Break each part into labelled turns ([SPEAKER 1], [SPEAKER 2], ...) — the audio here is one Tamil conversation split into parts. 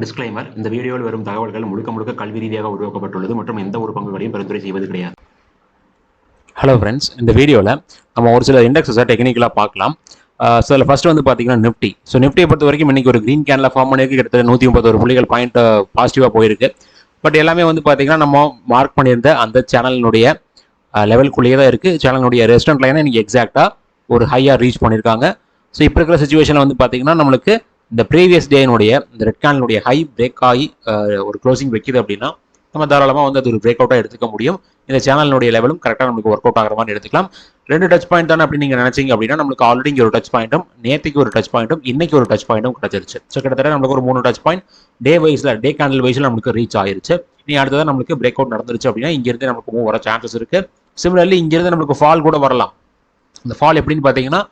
[SPEAKER 1] டிஸ்க்ளைமர்: இந்த வீடியோவில் வரும் தகவல்கள் முழுக்க முழுக்க கல்வி ரீதியாக உருவாக்கப்பட்டுள்ளது மற்றும் எந்த ஒரு பங்குகளையும் பரிந்துரை செய்வது கிடையாது. ஹலோ ஃப்ரெண்ட்ஸ், இந்த வீடியோவில் நம்ம ஒரு சில இண்டெக்ஸஸை டெக்னிக்கலாக பார்க்கலாம். ஸோ அதில் ஃபஸ்ட்டு வந்து பார்த்தீங்கன்னா நிஃப்டி. ஸோ நிஃப்டியை பொறுத்த வரைக்கும் இன்றைக்கி ஒரு க்ரீன் கேனில் ஃபார்ம் பண்ணியிருக்கு. கிட்டத்தட்ட 131 புள்ளிகள் பாயிண்ட் பாசிட்டிவாக போயிருக்கு. பட் எல்லாமே வந்து பார்த்தீங்கன்னா நம்ம மார்க் பண்ணியிருந்த அந்த சேனலினுடைய லெவலுக்குள்ளேயே தான் இருக்குது. சேனலினுடைய ரெசிஸ்டன்ட் லைனை இன்றைக்கி எக்ஸாக்டாக ஒரு ஹையாக ரீச் பண்ணியிருக்காங்க. ஸோ இப்போ இருக்கிற சுச்சுவேஷனில் வந்து பார்த்தீங்கன்னா நம்மளுக்கு இந்த ப்ரீவியஸ் டேனுடைய இந்த ரெட் கேனலுடைய ஹை பிரேக் ஆகி ஒரு க்ளோசிங் வைக்குது அப்படின்னா நம்ம தாராளமாக வந்து அது ஒரு பிரேக் அவுட்டாக எடுத்துக்க முடியும். இந்த சேனலினுடைய லெவலும் கரெக்டாக நமக்கு ஒர்க் அவுட் ஆகிற மாதிரி எடுத்துக்கலாம். 2 டச் பாயிண்ட் தானே அப்படின்னு நீங்கள் நினைச்சிங்க அப்படின்னா நம்மளுக்கு ஆல்ரெடி இங்கே ஒரு டச் பாயிண்ட்டும், நேற்றுக்கு ஒரு டச் பாயிண்ட்டும், இன்னைக்கு ஒரு டச் பாயிண்ட்டும் கிடச்சிருச்சு. ஸோ கிட்டத்தட்ட நம்மளுக்கு ஒரு 3 டச் பாயிண்ட் டே கேண்டில் வைஸில் நமக்கு ரீச் ஆயிருச்சு. இனி அடுத்ததான் நம்மளுக்கு பிரேக் அவுட் நடந்துருச்சு அப்படின்னா இங்கிருந்து நமக்கு மூவ் வர சான்சஸ் இருக்கு. சிமிலர்லி இங்கிருந்து நம்மளுக்கு ஃபால் கூட வரலாம். இந்த ஃபால் எப்படின்னு பார்த்தீங்கன்னா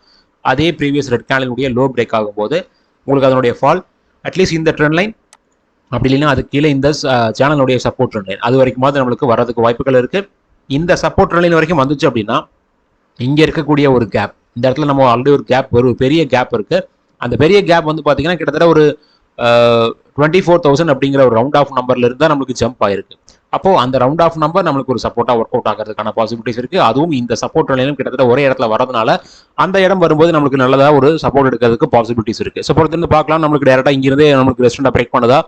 [SPEAKER 1] அதே ப்ரீவியஸ் ரெட் கேண்டிலுடைய லோ பிரேக் ஆகும்போது உங்களுக்கு அதனுடைய ஃபால் அட்லீஸ்ட் இந்த ட்ரெண்ட் லைன் அப்படி இல்லைன்னா அது கீழே இந்த சேனலுடைய சப்போர்ட் ட்ரெண்ட் லைன் அது வரைக்கும் நம்மளுக்கு வரதுக்கு வாய்ப்புகள் இருக்கு. இந்த சப்போர்ட் ட்ரெண்ட் லைன் வரைக்கும் வந்துச்சு அப்படின்னா இங்க இருக்கக்கூடிய ஒரு கேப், இந்த இடத்துல நம்ம ஆல்ரெடி ஒரு கேப், ஒரு பெரிய கேப் இருக்கு. அந்த பெரிய கேப் வந்து பாத்தீங்கன்னா கிட்டத்தட்ட ஒரு 24,000 அப்படிங்கிற ஒரு ரவுண்ட் ஆஃப் நம்பர்ல இருந்தா நம்மளுக்கு ஜம்ப் ஆயிருக்கு. அப்போ அந்த ரவுண்ட் ஆஃப் நம்பர் நம்மளுக்கு ஒரு சப்போர்ட்டா ஒர்க் அவுட் ஆகிறதுக்கான பாசிபிலிட்டிஸ் இருக்கு. அதுவும் இந்த சப்போர்ட் நிலையிலும் கிட்டத்தட்ட ஒரே இடத்துல வரதுனால அந்த இடம் வரும்போது நம்மளுக்கு நல்லதா ஒரு சப்போர்ட் எடுக்கிறதுக்கு பாசிபிலிட்டிஸ் இருக்கு. சப்போர்ட் இருந்து பார்க்கலாம், நம்மளுக்கு டேரக்டா இங்கிருந்தே நம்மளுக்கு ரெஸ்டன்ட் பிரேக் பண்ணுதா,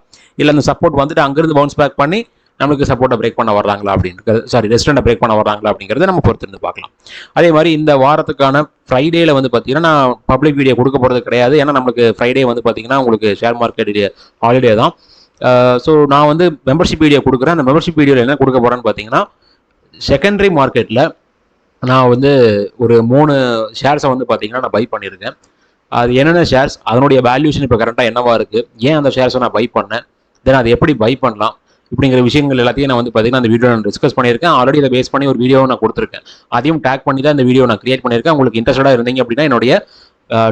[SPEAKER 1] இல்ல அந்த சப்போர்ட் வந்துட்டு அங்கிருந்து பவுன்ஸ் பேக் பண்ணி நம்மளுக்கு சப்போர்ட்டை பிரேக் பண்ண வர்றாங்களா அப்படிங்கிறது, ரெஸ்டன்ட்டை பிரேக் பண்ண வர்றாங்களா அப்படிங்கிறத நம்ம பொறுத்திருந்து பார்க்கலாம். அதே மாதிரி இந்த வாரத்துக்கான ஃப்ரைடேல வந்து பார்த்தீங்கன்னா நான் பப்ளிக் வீடியோ கொடுக்க போகிறது கிடையாது. ஏன்னா நம்மளுக்கு ஃப்ரைடே வந்து பார்த்தீங்கன்னா உங்களுக்கு ஷேர் மார்க்கெட் ஹாலிடே தான். ஸோ நான் வந்து மெம்பர்ஷிப் வீடியோ கொடுக்குறேன். அந்த மெம்பர்ஷிப் வீடியோவில் என்ன கொடுக்க போகிறேன்னு பார்த்தீங்கன்னா செகண்டரி மார்க்கெட்டில் நான் வந்து ஒரு 3 ஷேர்ஸை வந்து பார்த்தீங்கன்னா நான் பை பண்ணியிருக்கேன். அது என்னென்ன ஷேர்ஸ், அதனுடைய வேல்யூஷன் இப்போ கரெக்டாக என்னவா இருக்குது, ஏன் அந்த ஷேர்ஸை நான் பை பண்ணேன், தென் அதை எப்படி பை பண்ணலாம் இப்படிங்கிற விஷயங்கள் எல்லாத்தையும் நான் வந்து பார்த்தீங்கன்னா அந்த வீடியோ நான் டிஸ்கஸ் பண்ணியிருக்கேன். ஆல்ரெடி இதை பேஸ் பண்ணி ஒரு வீடியோ நான் கொடுத்துருக்கேன். அதையும் டேக் பண்ணி தான் இந்த வீடியோ நான் கிரியேட் பண்ணியிருக்கேன். உங்களுக்கு இன்ட்ரெஸ்டாக இருந்தீங்க அப்படின்னா என்னுடைய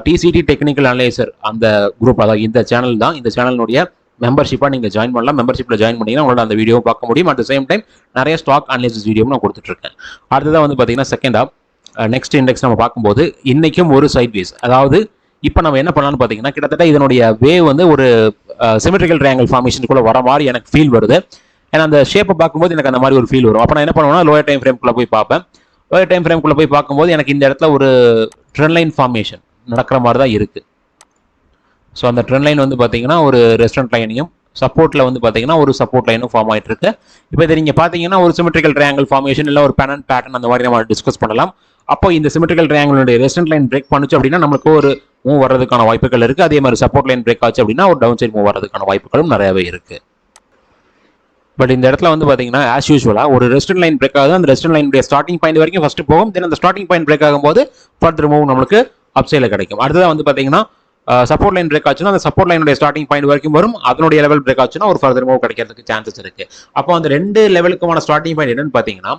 [SPEAKER 1] டிசிடி டெக்னிக்கல் அனலைசர் அந்த குரூப், அதாவது இந்த சேனல் தான், இந்த சேனலுடைய மெம்பர்ஷிப்பாக நீங்கள் ஜாயின் பண்ணலாம். மெம்பர்ஷிப்பில் ஜாயின் பண்ணிங்கன்னா உங்களோட அந்த வீடியோ பார்க்க முடியும். அட் த சேம் டைம் நிறைய ஸ்டாக் அனலைசிஸ் வீடியோ நான் கொடுத்துட்ருக்கேன். அடுத்ததான் வந்து பார்த்தீங்கன்னா செகண்டாக நெக்ஸ்ட் இண்டெக்ஸ் நம்ம பார்க்கும்போது இன்னைக்கும் ஒரு சைட் வேஸ், அதாவது இப்போ நம்ம என்ன பண்ணலாம்னு பார்த்தீங்கன்னா கிட்டத்தட்ட இதனுடைய வே வந்து ஒரு சிமெட்ரிக்கல் ட்ரையாங்கிள் ஃபார்மேஷனுக்குள்ள வர மாதிரி எனக்கு ஃபீல் வருது. ஏன்னா அந்த ஷேப்பை பார்க்கும்போது எனக்கு அந்த மாதிரி ஒரு ஃபீல் வரும். அப்போ நான் என்ன பண்ணுவேன்னா லோயர் டைம் ஃப்ரேம்குள்ளே போய் பார்ப்பேன். லோயர் டைம் ஃப்ரேம்குள்ளே போய் பார்க்கும்போது எனக்கு இந்த இடத்துல ஒரு ட்ரெண்ட் லைன் ஃபார்மேஷன் நடக்கிற மாதிரி தான் இருக்குது. ஸோ அந்த ட்ரெண்ட் லைன் வந்து பார்த்தீங்கன்னா ஒரு ரெஸ்டன்ட் லைனையும் சப்போர்ட்டில் வந்து பார்த்தீங்கன்னா ஒரு சப்போர்ட் லைனும் ஃபார்ம் ஆகிட்டு இருக்கு. இப்போ இதை நீங்கள் பார்த்தீங்கன்னா ஒரு சிமெட்ரிக்கல் ட்ரையாங்கிள் ஃபார்மேஷன் இல்லை ஒரு பேனன் பேட்டர்ன் அந்த மாதிரி நம்ம டிஸ்கஸ் பண்ணலாம். அப்போ இந்த சிமெட்ரிக்கல் ட்ரையாங்கிளுடைய ரெஸ்டன்ட் லைன் பிரேக் பண்ணுச்சு அப்படின்னா நம்மளுக்கு ஒரு மூவ் வர்றதுக்கான வாய்ப்புகள் இருக்குது. அதே மாதிரி சப்போர்ட் லைன் பிரேக் ஆச்சு அப்படின்னா ஒரு டவுன் சைட் மூவ் வர்றதுக்கான வாய்ப்புகளும் நிறையவே இருக்குது. பட் இந்த இடத்துல வந்து பார்த்தீங்கன்னா ஆஸ் யூஸ்வலாக ஒரு ரெஸ்டன்ட் லைன் பிரேக் ஆகுது. அந்த ரெஸ்டன்ட் லைனுடைய ஸ்டார்டிங் பாயிண்ட் வரைக்கும் ஃபர்ஸ்ட் போகும். தென் அந்த ஸ்டார்டிங் பாயிண்ட் பிரேக் ஆகும்போது ஃபர்தர் மூவ் நம்மளுக்கு அப்சைடில் கிடைக்கும். அடுத்ததான் வந்து பார்த்தீங்கன்னா சப்போர்ட் லைன் பிரேக் ஆச்சுன்னா அந்த சப்போர்ட் லைனுடைய ஸ்டார்டிங் பாயிண்ட் வரைக்கும் வரும். அதனுடைய லெவல் பிரேக் ஆச்சுன்னா ஒரு ஃபர்தர் மூவ் கிடைக்கிறதுக்கு சான்சஸ் இருக்கு. அப்போ அந்த 2 லெவலுக்குமான ஸ்டார்டிங் பாயிண்ட் என்னன்னு பார்த்தீங்கன்னா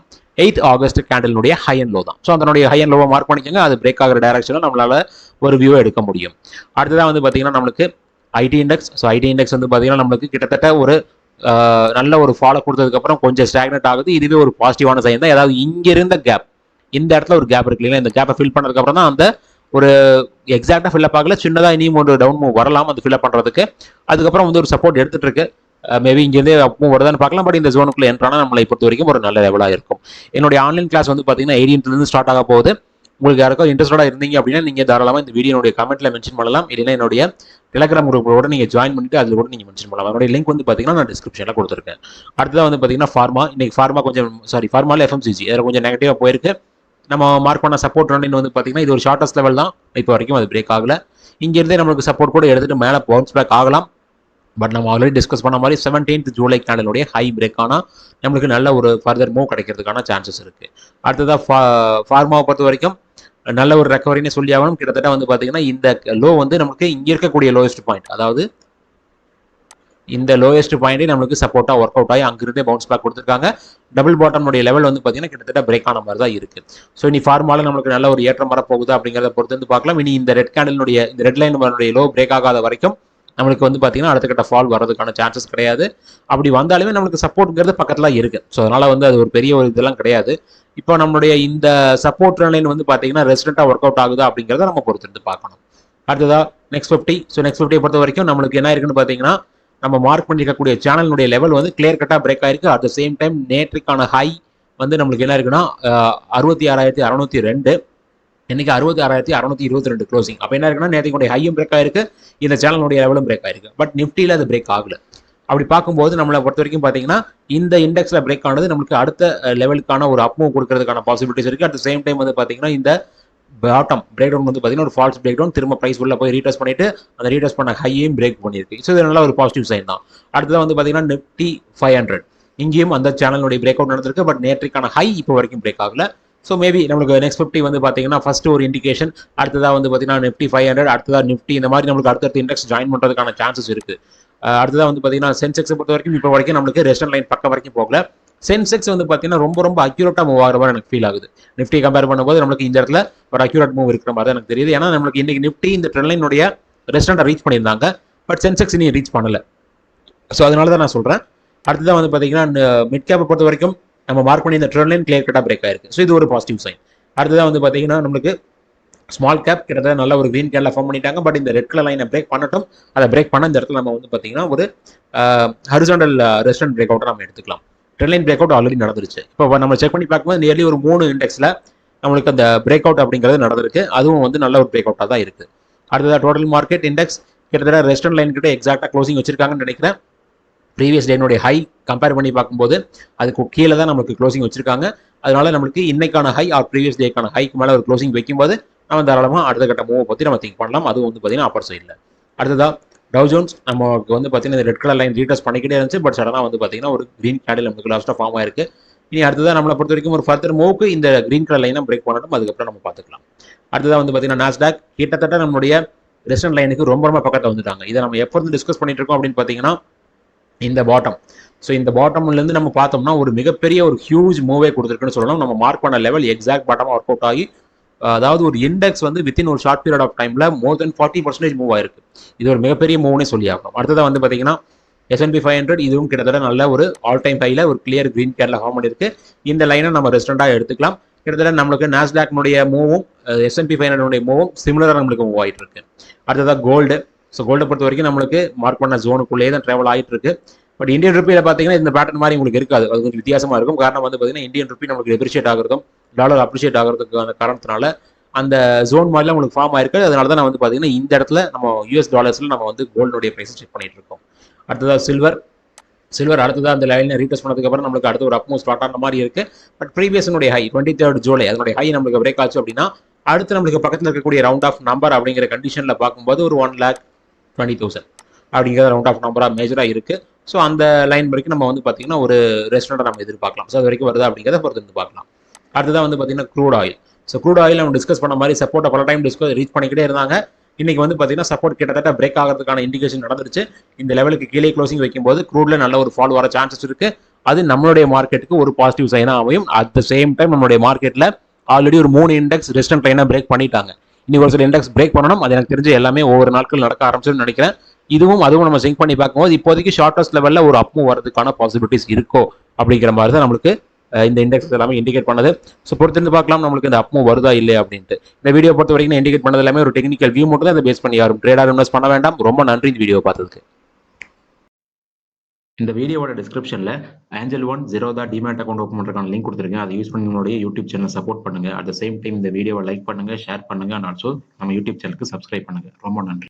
[SPEAKER 1] 8 ஆகஸ்ட் கேண்டலுடைய ஹை அண்ட் லோ தான். ஸோ அதனுடைய ஹை அண்ட் லோவை மார்க் பண்ணிக்கோங்க. அது பிரேக் ஆகிற டைரக்ஷனில் நம்மளால ஒரு வியூவை எடுக்க முடியும். அடுத்ததான் வந்து பார்த்தீங்கன்னா நம்மளுக்கு ID index. So ID index வந்து பார்த்தீங்கன்னா நம்மளுக்கு கிட்டத்தட்ட ஒரு நல்ல ஒரு ஃபாலோ கொடுத்ததுக்கப்புறம் கொஞ்சம் ஸ்டாக்னட் ஆகுது. இதுவே ஒரு பாசிட்டிவான சைன் தான். அதாவது இங்க இருந்த கேப், இந்த இடத்துல ஒரு கேப் இருக்கு இல்லைங்களா, இந்த கேப்பை ஃபில் பண்ணதுக்கப்புறம் தான் அந்த ஒரு எக்ஸாக்டாக ஃபில்அப் ஆகல, சின்னதாக இனியும் ஒரு டவுன் மூவ் வரலாம் அது ஃபில்அப் பண்ணுறதுக்கு. அதுக்கப்புறம் வந்து ஒரு சப்போர்ட் எடுத்துட்டு இருக்கு. மேபி இங்கிருந்தே அப் மூவ் வருதான்னு பார்க்கலாம். பட் இந்த ஜோனுக்குள்ள என்ட்ரானா நம்மளை பொறுத்த வரைக்கும் ஒரு நல்ல லெவலாக இருக்கும். என்னுடைய ஆன்லைன் கிளாஸ் வந்து பார்த்தீங்கன்னா 18th ஸ்டார்ட் ஆக போகுது. உங்களுக்கு யாருக்கும் இன்ட்ரெஸ்டாக இருந்தீங்க அப்படின்னா நீங்கள் தாராளமாக இந்த வீடியோடைய கமெண்ட்ல மென்ஷன் பண்ணலாம். இல்லைன்னா என்னுடைய டெலிகிராம் குரூப்போட நீங்கள் ஜாயின் பண்ணிட்டு அதில் கூட நீங்கள் மென்ஷன் பண்ணலாம். என்னுடைய லிங்க் வந்து பார்த்தீங்கன்னா நான் டிஸ்கிரிப்ஷனில் கொடுத்துருக்கேன். அடுத்ததான் வந்து பார்த்தீங்கன்னா ஃபார்மா. இன்னைக்கு ஃபார்மா கொஞ்சம் ஃபார்மாவில் எஃப்எம்சிஜி அதில் கொஞ்சம் நெகட்டிவாக போயிருக்கு. நம்ம மார்க் பண்ண சப்போர்ட் ரன் வந்து பார்த்தீங்கன்னா இது ஒரு ஷார்டஸ்ட் லெவல் தான். இப்போ வரைக்கும் அது பிரேக் ஆகல. இங்கிருந்தே நம்மளுக்கு சப்போர்ட் கூட எடுத்துட்டு மேலே பவுன்ஸ் பேக் ஆகலாம். பட் நம்ம ஆல்ரெடி டிஸ்கஸ் பண்ண மாதிரி 17th ஜூலை கேண்டலுடைய ஹை பிரேக் ஆனால் நம்மளுக்கு நல்ல ஒரு ஃபர்தர் மூவ் கிடைக்கிறதுக்கான சான்சஸ் இருக்கு. அடுத்ததாக ஃபார்மாவை பொறுத்த வரைக்கும் நல்ல ஒரு ரெக்கவரின்னு சொல்லி ஆகணும். கிட்டத்தட்ட வந்து பார்த்தீங்கன்னா இந்த லோ வந்து நமக்கு இங்கே இருக்கக்கூடிய லோயஸ்ட் பாயிண்ட், அதாவது இந்த லோயஸ்ட் பாயிண்டே நம்மளுக்கு சப்போர்ட்டா ஒர்க் அவுட் ஆகி அங்கிருந்தே பவுன்ஸ் பேக் கொடுத்துருக்காங்க. டபுள் பாட்டமுடைய லெவல் வந்து பார்த்தீங்கன்னா கிட்டத்தட்ட பிரேக் ஆன மாதிரி தான் இருக்கு. ஸோ இனி ஃபார்மால நம்மளுக்கு நல்ல ஒரு ஏற்றம் வரப்போகுது அப்படிங்கிறத பொறுத்து வந்து பார்க்கலாம். இனி இந்த ரெட் கேண்டலுடைய இந்த ரெட் லைன் லோ பிரேக் ஆகாத வரைக்கும் நம்மளுக்கு வந்து பார்த்தீங்கன்னா அடுத்த கட்ட ஃபால் வரதுக்கான சான்சஸ் கிடையாது. அப்படி வந்தாலுமே நம்மளுக்கு சப்போர்ட்ங்கிறது பக்கத்துல இருக்கு. ஸோ அதனால வந்து அது ஒரு பெரிய ஒரு இதெல்லாம் கிடையாது. இப்போ நம்மளுடைய இந்த சப்போர்ட் லைன் வந்து பார்த்தீங்கன்னா ரெசிடென்ட்டாக ஒர்க் அவுட் ஆகுதா அப்படிங்கிறத நம்ம பொறுத்திருந்து பார்க்கணும். அடுத்ததா நெக்ஸ்ட் 50. ஸோ நெக்ஸ்ட் 50 பொறுத்த வரைக்கும் நம்மளுக்கு என்ன இருக்குன்னு பார்த்தீங்கன்னா நம்ம மார்க் பண்ணிருக்கக்கூடிய சேனலுடைய லெவல் வந்து கிளியர் கட்டா பிரேக் ஆயிருக்கு. அட் த சேம் டைம் நேற்றுக்கான ஹை வந்து நம்மளுக்கு என்ன இருக்குன்னா 66,602, இன்னைக்கு 66,622 க்ளோசிங். அப்ப என்ன இருக்குன்னா நேற்றுடைய ஹையும் பிரேக் ஆயிருக்கு, இந்த சேனலுடைய லெவலும் பிரேக் ஆயிருக்கு. பட் நிப்டியில அது பிரேக் ஆகல. அப்படி பார்க்கும்போது நம்மளை பொறுத்த வரைக்கும் பார்த்தீங்கன்னா இந்த இண்டெக்ஸ்ல பிரேக் ஆனது நம்மளுக்கு அடுத்த லெவலுக்கான ஒரு அப் மூவ் கொடுக்கறதுக்கான பாசிபிலிட்டிஸ் இருக்கு. அட் த சேம் டைம் வந்து பார்த்தீங்கன்னா இந்த பாட்டம் பிரேக் டவுன் வந்து பார்த்தீங்கன்னா ஒரு ஃபால்ஸ் பிரேக் டவுன், திரும்ப பிரைஸ் உள்ள போய் ரீடெஸ்ட் பண்ணிட்டு அந்த ரீடெஸ்ட் பண்ண ஹையையும் பிரேக் பண்ணியிருக்கு. ஸோ இது நல்ல ஒரு பாசிட்டிவ் சைன் தான். அடுத்தது வந்து பார்த்தீங்கன்னா நிப்டி 500 இங்கேயும் அந்த சேனலுடைய பிரேக் அவுட் நடந்திருக்கு. பட் நேற்றுக்கான ஹை இப்போ வரைக்கும் பிரேக் ஆகல. ஸோ மேபி நம்மளுக்கு நெக்ஸ்ட் 50 வந்து பார்த்தீங்கன்னா ஃபர்ஸ்ட் ஒரு இண்டிகேஷன், அடுத்ததாக வந்து பார்த்தீங்கன்னா நிப்டி 500, அடுத்ததாக நிப்டி, இந்த மாதிரி நம்மளுக்கு அடுத்தடுத்த இண்டெக்ஸ் ஜாயின் பண்ணுறதுக்கான சான்சஸ் இருக்கு. அடுத்ததாக வந்து பார்த்தீங்கன்னா சென்செக்ஸை பொறுத்த வரைக்கும் இப்போ வரைக்கும் நம்மளுக்கு ரெஸ்டன் லைன் பக்கம் வரைக்கும் போகல. சென்செக்ஸ் வந்து பார்த்தீங்கன்னா ரொம்ப அக்யூரேட்டாக மூவ் ஆகிற மாதிரி எனக்கு ஃபீல் ஆகுது. நிப்டி கம்பேர் பண்ணும்போது நம்மளுக்கு இந்த இடத்துல ஒரு அக்யூரேட் மூவ் இருக்கிற மாதிரி தான் எனக்கு தெரியுது. ஏன்னா நம்மளுக்கு இன்னைக்கு நிப்டி இந்த ட்ரெண்ட் லைனுடைய ரெஸ்டாரண்ட்டை ரீச் பண்ணியிருந்தாங்க, பட் சென்செக்ஸ் இனி ரீச் பண்ணல. ஸோ அதனால தான் நான் சொல்கிறேன். அடுத்ததான் வந்து பார்த்தீங்கன்னா மிட் கேப்பை பொறுத்த வரைக்கும் நம்ம மார்க் பண்ணி இந்த ட்ரெண்ட் லைன் கிளியர் கட்டாக பிரேக் ஆயிருக்கு. ஸோ இது ஒரு பாசிட்டிவ் சைன். அடுத்ததான் வந்து பார்த்தீங்கன்னா நம்மளுக்கு ஸ்மால் கேப் கிட்டத்தட்ட நல்ல ஒரு கிரீன் கேன்ல ஃபார்ம் பண்ணிட்டாங்க. பட் இந்த ரெட் கலர் லைனை பிரேக் பண்ணட்டும். அதை பிரேக் பண்ண இந்த இடத்துல நம்ம வந்து பார்த்தீங்கன்னா ஒரு ஹரிசாண்டல் ரெஸ்டாரண்ட் பிரேக் அவுட்டை நம்ம எடுத்துக்கலாம். Trend line break out already நடந்துருச்சு. இப்போ நம்ம செக் பண்ணி பார்க்கும்போது நியர்லி ஒரு 3 இண்டெக்ஸ்ல நம்மளுக்கு அந்த பிரேக் அவுட் அப்படிங்கிறது நடந்திருக்கு. அதுவும் வந்து நல்ல ஒரு பிரேக் அவுட்டாக தான் இருக்கு. அடுத்ததாக டோட்டல் மார்க்கெட் இண்டெக்ஸ் கிட்டத்தட்ட ரெஸ்டாரண்ட் லைன் கிட்ட எக்ஸாக்டாக க்ளோசிங் வச்சிருக்காங்கன்னு நினைக்கிறேன். ப்ரீவியஸ் டேனுடைய ஹை கம்பேர் பண்ணி பார்க்கும்போது அதுக்கு கீழே தான் நம்மளுக்கு க்ளோசிங் வச்சிருக்காங்க. அதனால நம்மளுக்கு இன்னைக்கான ஹை ஆர் ப்ரீவியஸ் டேக்கான ஹைக்கு மேலே ஒரு க்ளோசிங் வைக்கும்போது நம்ம தாராளமாக அடுத்த கட்ட மூவை பற்றி நம்ம திங்க் பண்ணலாம். அதுவும் வந்து பார்த்தீங்கன்னா அப்பர் சைடில். அடுத்ததா டவ் ஜோன்ஸ் நமக்கு வந்து பார்த்தீங்கன்னா இந்த ரெட் கலர் லைன் ரீடெஸ்ட் பண்ணிக்கிட்டே இருந்துச்சு. பட் சடனாக வந்து பார்த்தீங்கன்னா ஒரு கிரீன் கேண்டில் நமக்கு லாஸ்ட்டாக ஃபார்ம் ஆயிருக்கு. இனி அடுத்ததான் நம்மளை பொறுத்த வரைக்கும் ஒரு ஃபர்தர் மூவுக்கு இந்த கிரீன் கலர் லைனை பிரேக் பண்ணட்டும், அதுக்கப்புறம் நம்ம பார்த்துக்கலாம். அடுத்ததான் வந்து பார்த்தீங்கன்னா நாஸ்டாக் கிட்டத்தட்ட நம்மளுடைய ரெஸ்டாரண்ட் லைனுக்கு ரொம்ப பக்கத்தில் வந்துட்டாங்க. இதை நம்ம எப்போ இருந்து டிஸ்கஸ் பண்ணிட்டு இருக்கோம் அப்படின்னு பார்த்தீங்கன்னா இந்த பாட்டம். ஸோ இந்த பாட்டம்லேருந்து நம்ம பார்த்தோம்னா ஒரு மிகப்பெரிய ஒரு ஹியூஜ் மூவே கொடுத்துருக்குன்னு சொல்லலாம். நம்ம மார்க் பண்ண லெவல் எக்ஸாக்ட் பாட்டமாக ஒர்க் அவுட் ஆகி, அதாவது ஒரு இண்டெக்ஸ் வந்து வித்தின் ஒரு ஷார்ட் பீரியட் ஆஃப் டைம்ல மோர் தென் 40% மூவ் ஆயிருக்கு. இது ஒரு மிகப்பெரிய மூவ்னே சொல்லி ஆகணும். அடுத்ததான் வந்து பார்த்தீங்கன்னா S&P 500 இதுவும் கிட்டத்தட்ட நல்ல ஒரு ஆல் டைம் ஹைல ஒரு கிளியர் கிரீன் கேர்ல ஃபார்ம் பண்ணிருக்கு. இந்த லைனை நம்ம ரெஸ்டாரண்டாக எடுத்துக்கலாம். கிட்டத்தட்ட நம்மளுக்கு நாஸ்டாக்னுடைய மூவும் S&P 500 மூவும் சிமிலராக நம்மளுக்கு மூவ் ஆகிட்டு இருக்கு. அடுத்ததாக கோல்டு. ஸோ கோல்டை பொறுத்த வரைக்கும் நம்மளுக்கு மார்க் பண்ண ஜோனுக்குள்ளேயே தான் ட்ராவல் ஆகிட்டு இருக்கு. பட் இந்தியன் ருப்பியில பார்த்தீங்கன்னா இந்த பேட்டர்ன் மாதிரி உங்களுக்கு இருக்காது. அது கொஞ்சம் வித்தியாசமா இருக்கும். காரணம் வந்து பார்த்தீங்கன்னா இந்தியன் ருப்பி நம்மளுக்கு டெப்ரிஷியேட் ஆகிறதும் டாலர் அப்ரிஷியேட் ஆகிறதுக்கான காரணத்தினால அந்த ஜோன் மாதிரிலாம் உங்களுக்கு ஃபார்ம் ஆயிருக்கு. அதனால தான் நான் வந்து பார்த்தீங்கன்னா இந்த இடத்துல நம்ம US டாலர்ஸ்ல நம்ம வந்து கோல்டோடைய பிரைஸ் செக் பண்ணிட்டு இருக்கோம். அடுத்ததாக சில்வர் அடுத்ததாக அந்த லைனை ரீடெஸ்ட் பண்ணதுக்கு அப்புறம் நம்மளுக்கு அடுத்த ஒரு அப்மூவ் ஸ்டார்ட் ஆன மாதிரி இருக்கு. பட் ப்ரீவியஸ்னுடைய ஹை 23 ஜூலை அதனுடைய ஹை நம்மளுக்கு பிரேக் ஆச்சு அப்படின்னா அடுத்து நம்மளுக்கு பக்கத்தில் இருக்கக்கூடிய ரவுண்ட் ஆஃப் நம்பர் அப்படிங்கிற கண்டிஷன்ல பார்க்கும்போது ஒரு 1,20,000 அப்படிங்கிற ரவுண்ட் ஆஃப் நம்பரா மேஜரா இருக்கு. ஸோ அந்த லைன் வரைக்கும் நம்ம வந்து பார்த்தீங்கன்னா ஒரு ரெஸ்டாரண்ட் நம்ம எதிர்பார்க்கலாம். ஸோ அது வரைக்கும் வருதா அப்படிங்கிறத பொறுத்து வந்து பார்க்கலாம். அடுத்ததான் வந்து பார்த்தீங்கன்னா crude oil. So crude oil நம்ம டிஸ்கஸ் பண்ண மாதிரி சப்போர்ட்டை பல டைம் ரீச் பண்ணிக்கிட்டே இருந்தாங்க. இன்னைக்கு வந்து பார்த்தீங்கன்னா சப்போர்ட் கிட்டத்தட்ட பிரேக் ஆகிறதுக்கான இண்டிகேஷன் நடந்துருச்சு. இந்த லெவலுக்கு கீழே க்ளோசிங் வைக்கும்போது க்ரூட்ல நல்ல ஒரு ஃபால் வர சான்சஸ் இருக்கு. அது நம்மளுடைய மார்க்கெட்டுக்கு ஒரு பாசிட்டிவ் சைனா அமையும். அட் த சேம் டைம் நம்மளுடைய மார்க்கெட்ல ஆல்ரெடி ஒரு 3 இண்டெக்ஸ் ரெஸ்டன்ட் லைனா பிரேக் பண்ணிட்டாங்க. இனி ஒரு சில இண்டெக்ஸ் பிரேக் பண்ணணும். அது எனக்கு தெரிஞ்சு எல்லாமே ஒவ்வொரு நாட்கள் நடக்க ஆரம்பிச்சுன்னு நினைக்கிறேன். அதுவும் நம்ம சிங்க் பண்ணி பார்க்கும்போது இப்போதைக்கு ஷார்டஸ்ட் லெவல்ல ஒரு அப் மூவ் வரதுக்கான பாசிபிலிட்டிஸ் இருக்கோ அப்படிங்கிற மாதிரி தான் நம்மளுக்கு இந்த இண்டெக்ஸ் எல்லாமே இண்டிகேட் பண்ணது. ஸோ பொறுத்திருந்து பார்க்கலாம் நம்மளுக்கு இந்த அப் மூவ் வருதா இல்லை அப்படின்ட்டு. இந்த வீடியோ பொறுத்த வரைக்கும் இண்டிகேட் பண்ணது எல்லாமே ஒரு டெக்னிக்கல் வியூ மட்டும் தான் இதை பேஸ் பண்ணி யாரும் ட்ரேடாக இன்வெஸ்ட் பண்ண வேண்டாம். ரொம்ப நன்றி இந்த வீடியோ பார்த்ததுக்கு. இந்த வீடியோட டிஸ்கிரிப்ஷன்ல Angel One Zerodha demat account open பண்றதுக்கான லிங்க் கொடுத்துருக்கேன். அதை யூஸ் பண்ணி உங்களுடைய யூடியூப் சேனல் சப்போர்ட் பண்ணுங்க. அட் த சேம் டைம் இந்த வீடியோவை லைக் பண்ணுங்க, ஷேர் பண்ணுங்க, அண்ட் ஆல்சோ நம்ம யூடியூப் சேனலுக்கு சப்ஸ்கிரைப் பண்ணுங்க. ரொம்ப நன்றி.